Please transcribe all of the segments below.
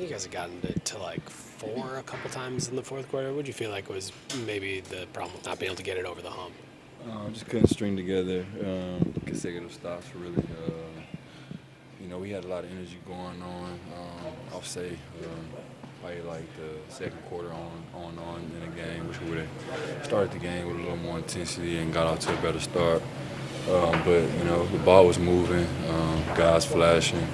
You guys have gotten to like 4 a couple times in the fourth quarter. What do you feel like was maybe the problem with not being able to get it over the hump? Just couldn't string together consecutive stops, really. We had a lot of energy going on. I'll say probably like the second quarter on in the game, which we would have started the game with a little more intensity and got off to a better start. But the ball was moving, guys flashing,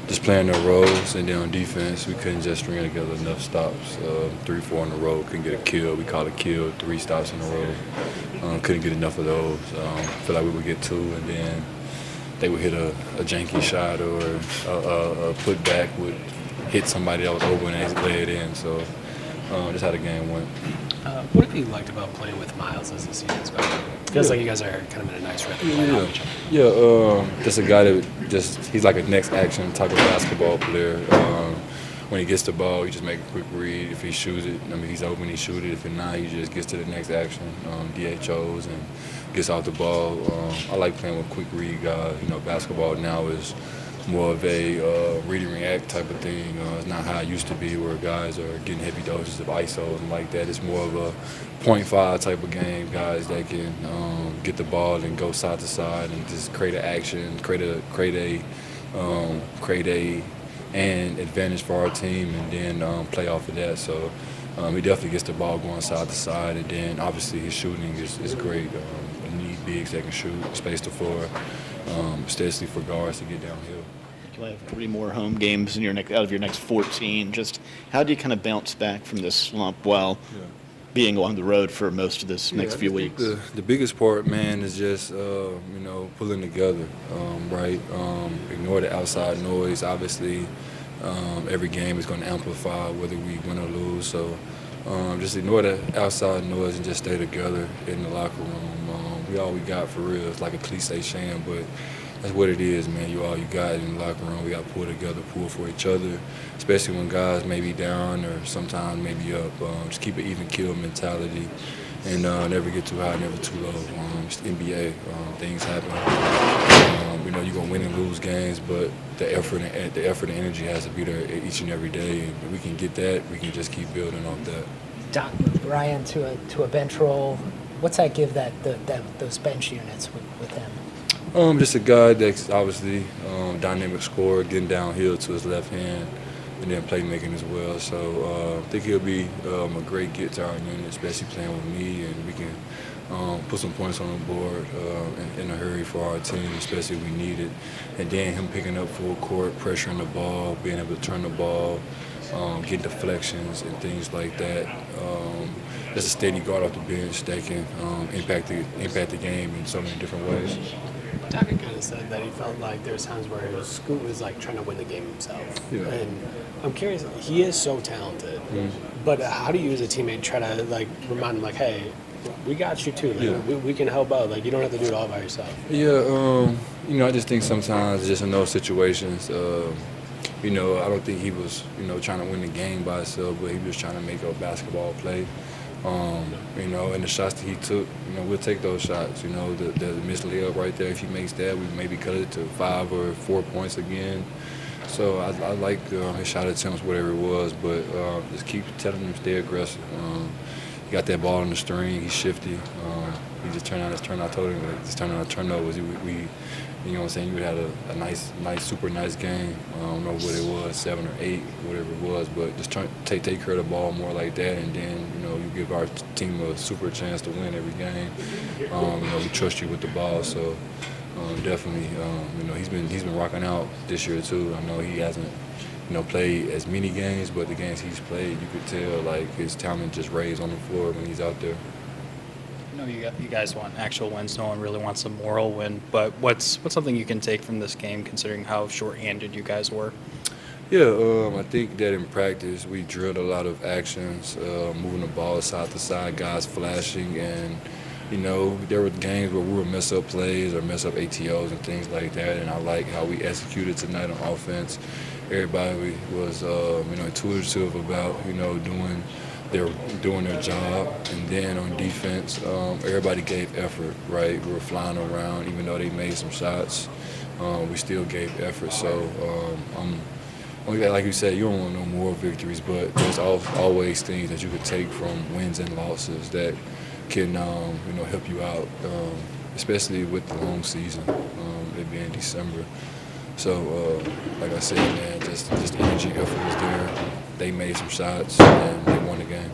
just playing their roles. And then on defense, we couldn't just string together enough stops. 3, 4 in a row, couldn't get a kill. We called a kill, 3 stops in a row. Couldn't get enough of those. Feel like we would get 2, and then they would hit a janky shot or a putback would hit somebody that was open and they lay it in. So just how the game went. What have you liked about playing with Miles as the season's going? Feels like you guys are kind of in a nice rhythm playing off each other. Just a guy that he's like a next action type of basketball player. When he gets the ball, he just make a quick read. If he shoots it, he's open, he shoots it. If not, he just gets to the next action, DHOs, and gets off the ball. I like playing with quick read guys. Basketball now is more of a read and react type of thing. It's not how it used to be where guys are getting heavy doses of ISOs and like that. It's more of a 0.5 type of game, guys that can get the ball and go side to side and just create an action, create an advantage for our team, and then play off of that. So he definitely gets the ball going side to side, and then obviously his shooting is great. You need bigs that can shoot, space the floor, especially for guards to get downhill. You have 3 more home games in out of your next 14. Just how do you kind of bounce back from this slump while being on the road for most of this next few weeks? The biggest part, man, is just pulling together, right? Ignore the outside noise. Obviously, every game is going to amplify whether we win or lose. So just ignore the outside noise and just stay together in the locker room. We all we got for real. It's like a cliche saying, but that's what it is, man. You all you got in the locker room. We got to pull together, pull for each other, especially when guys may be down or sometimes maybe up. Just keep an even kill mentality and never get too high, never too low. It's the NBA. Things happen. You're going to win and lose games, but the effort and energy has to be there each and every day. And if we can get that, we can just keep building off that. Don Ryan to a bench role. What's that give those bench units with him? Just a guy that's obviously dynamic scorer, getting downhill to his left hand, and then playmaking as well. So I think he'll be a great get to our unit, especially playing with me, and we can put some points on the board in a hurry for our team, especially if we need it. And then him picking up full court, pressuring the ball, being able to turn the ball, get deflections and things like that. Just a steady guard off the bench that can impact the game in so many different ways. Tucker kind of said that he felt like there's times where Scoot was like trying to win the game himself. Yeah. And I'm curious, he is so talented, but how do you as a teammate try to like remind him like, hey, we got you too. Like, we can help out. Like you don't have to do it all by yourself. Yeah. I just think sometimes just in those situations, I don't think he was, trying to win the game by himself, but he was trying to make a basketball play. And the shots that he took, we'll take those shots. The missed layup right there, if he makes that, we maybe cut it to 5 or 4 points again. So I like his shot attempts, whatever it was, but just keep telling him to stay aggressive. He got that ball on the string, he's shifty. He just turned out his turn. I told him that just turn out turnovers. You know what I'm saying? You had a nice, super nice game. I don't know what it was, 7 or 8, whatever it was, but just take care of the ball more like that, and then you give our team a super chance to win every game. We trust you with the ball, so definitely. He's been rocking out this year too. I know he hasn't played as many games, but the games he's played, you could tell like his talent just raised on the floor when he's out there. You guys want actual wins. No one really wants a moral win. But what's something you can take from this game, considering how short-handed you guys were? Yeah, I think that in practice we drilled a lot of actions, moving the ball side to side, guys flashing, and there were games where we would mess up plays or mess up ATOs and things like that. And I like how we executed tonight on offense. Everybody was intuitive about doing their job, and then on defense, everybody gave effort, right? We were flying around, even though they made some shots, we still gave effort. So I'm like you said, you don't want no more victories, but there's always things that you could take from wins and losses that can, help you out, especially with the long season, it being December. So, like I said, man, just energy, effort was there. They made some shots, and they won the game.